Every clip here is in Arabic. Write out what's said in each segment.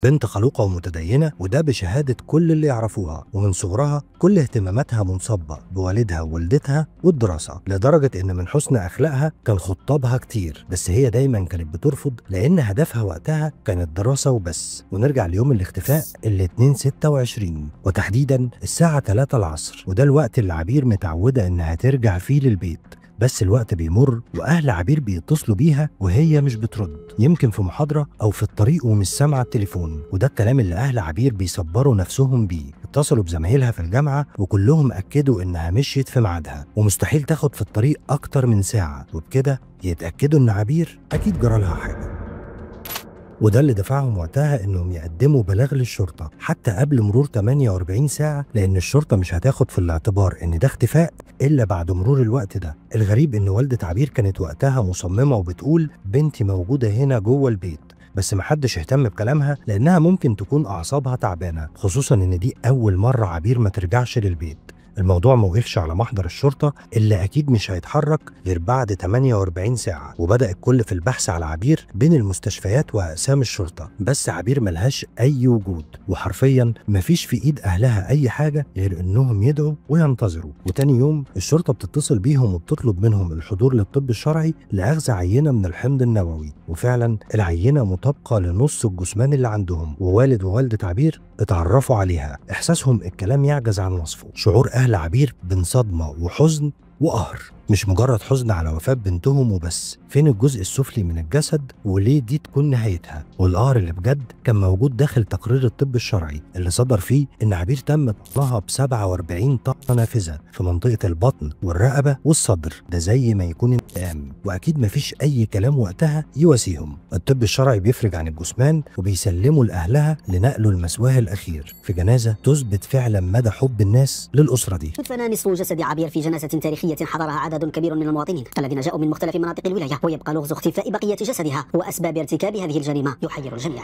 بنت خلوقة ومتدينة، وده بشهادة كل اللي يعرفوها، ومن صغرها كل اهتماماتها منصبة بوالدها ووالدتها والدراسة، لدرجة إن من حسن أخلاقها كان خطابها كتير، بس هي دايما كانت بترفض لأن هدفها وقتها كانت دراسة وبس. ونرجع ليوم الاختفاء اللي 2/26 وتحديدا الساعة 3 العصر، وده الوقت اللي عبير متعودة إنها ترجع فيه للبيت. بس الوقت بيمر واهل عبير بيتصلوا بيها وهي مش بترد، يمكن في محاضره او في الطريق ومش سامعه التليفون، وده الكلام اللي اهل عبير بيصبروا نفسهم بيه. اتصلوا بزمايلها في الجامعه وكلهم اكدوا انها مشيت في ميعادها ومستحيل تاخد في الطريق اكتر من ساعه، وبكده يتاكدوا ان عبير اكيد جرالها حاجه. وده اللي دفعهم وقتها انهم يقدموا بلاغ للشرطه حتى قبل مرور 48 ساعه، لان الشرطه مش هتاخد في الاعتبار ان ده اختفاء الا بعد مرور الوقت ده. الغريب ان والده عبير كانت وقتها مصممه وبتقول بنتي موجوده هنا جوه البيت، بس محدش اهتم بكلامها لانها ممكن تكون اعصابها تعبانه، خصوصا ان دي اول مره عبير ما ترجعش للبيت. الموضوع موقفش على محضر الشرطة اللي أكيد مش هيتحرك غير بعد 48 ساعة، وبدأ الكل في البحث على عبير بين المستشفيات وأقسام الشرطة، بس عبير ملهاش أي وجود، وحرفيا مفيش في إيد أهلها أي حاجة غير إنهم يدعوا وينتظروا. وتاني يوم الشرطة بتتصل بيهم وبتطلب منهم الحضور للطب الشرعي لأخذ عينة من الحمض النووي، وفعلا العينة مطابقة لنص الجثمان اللي عندهم، ووالد ووالدة عبير اتعرفوا عليها. إحساسهم الكلام يعجز عن وصفه، شعور أهل عبير بين صدمة وحزن وقهر، مش مجرد حزن على وفاة بنتهم وبس، فين الجزء السفلي من الجسد وليه دي تكون نهايتها؟ والقهر اللي بجد كان موجود داخل تقرير الطب الشرعي اللي صدر فيه ان عبير تم طعنها ب 47 طعنة نافذة في منطقة البطن والرقبة والصدر، ده زي ما يكون انتقام، واكيد مفيش اي كلام وقتها يواسيهم. الطب الشرعي بيفرج عن الجثمان وبيسلمه لاهلها لنقله لمثواه الاخير في جنازة تثبت فعلا مدى حب الناس للأسرة دي. دفن نصف جسد عبير في جنازة تاريخية حضرها عدد كبير من المواطنين الذين جاءوا من مختلف مناطق الولاية، ويبقى لغز اختفاء بقية جسدها وأسباب ارتكاب هذه الجريمة يحير الجميع.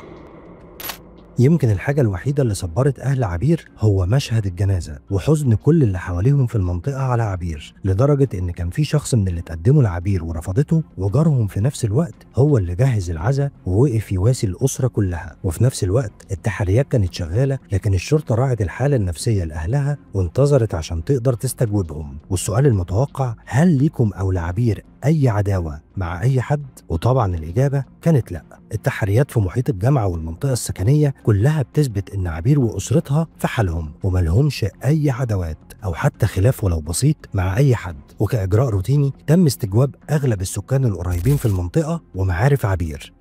يمكن الحاجة الوحيدة اللي صبرت أهل عبير هو مشهد الجنازة وحزن كل اللي حواليهم في المنطقة على عبير، لدرجة إن كان في شخص من اللي تقدموا لعبير ورفضته وجارهم في نفس الوقت هو اللي جهز العزاء ووقف يواسي الأسرة كلها. وفي نفس الوقت التحريات كانت شغالة، لكن الشرطة راعت الحالة النفسية لأهلها وانتظرت عشان تقدر تستجوبهم. والسؤال المتوقع، هل ليكم أو لعبير أي عداوة مع أي حد؟ وطبعا الإجابة كانت لأ. التحريات في محيط الجامعة والمنطقة السكنية كلها بتثبت إن عبير وأسرتها في حالهم وملهمش أي عداوات أو حتى خلاف ولو بسيط مع أي حد. وكإجراء روتيني تم استجواب أغلب السكان القريبين في المنطقة ومعارف عبير،